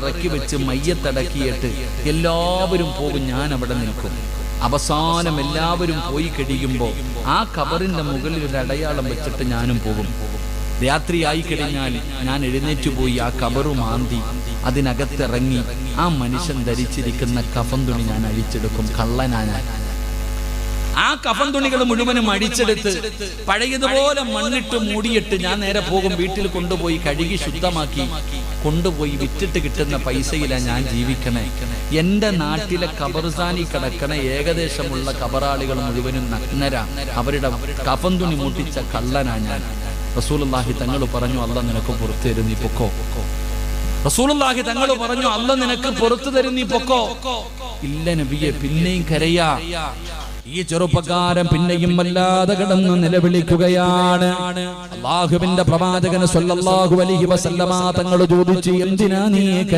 ഇറക്കി വെച്ച് മയ്യത്തടക്കിയിട്ട് എല്ലാവരും പോകും, ഞാൻ അവിടെ നിൽക്കും. അവസാനം എല്ലാവരും പോയി കഴിയുമ്പോൾ ആ ഖബറിന്റെ മുകളിൽ ഒരു അടയാളം വെച്ചിട്ട് ഞാനും പോകും. രാത്രിയായി കഴിഞ്ഞാൽ ഞാൻ എഴുന്നേറ്റ് പോയി ആ ഖബറു മാന്തി അതിനകത്തിറങ്ങി ആ മനുഷ്യൻ ധരിച്ചിരിക്കുന്ന കഫൻ തുണി ഞാൻ അഴിച്ചെടുക്കും. കള്ളനാണ്. ആ കഫൻ തുണികൾ മുഴുവനും അടിച്ചെടുത്ത് പഴയതുപോലെ മണ്ണിട്ട് മൂടിയിട്ട് ഞാൻ നേരെ പോകും. വീട്ടിൽ കൊണ്ടുപോയി കഴുകി ശുദ്ധമാക്കി കൊണ്ടുപോയി വിറ്റിട്ട് കിട്ടുന്ന പൈസയിലാണ് ഞാൻ ജീവിക്കണേ. എന്റെ നാട്ടിലെ ഖബർസ്ഥാനി കിടക്കണ ഏകദേശമുള്ള ഖബറാളികൾ മുഴുവനും നഗ്നരാ. അവരുടെ കഫൻ തുണി മൂട്ടിച്ച കള്ളനാ ഞാൻ. റസൂലുള്ളാഹി തങ്ങൾ പറഞ്ഞു, അല്ലാഹ് നിനക്ക് പുറത്തു തരും, നീ പൊക്കോ. റസൂലുള്ളാഹി തങ്ങൾ പറഞ്ഞു, അല്ലാഹ് നിനക്ക് പുറത്തു തരും, നീ പൊക്കോ. ഇല്ല നബിയെ, പിന്നെയും കരയാ. ഈ ചെറുപ്പക്കാരൻ പിന്നെയും വല്ലാതെ കിടന്ന് നിലവിളിക്കുകയാണ്. അല്ലാഹുവിന്റെ പ്രവാചകൻ സ്വല്ലല്ലാഹു അലൈഹി വസല്ലമ തങ്ങൾ ചോദിച്ചു, എന്തിനാ നീ കരയുന്നത്?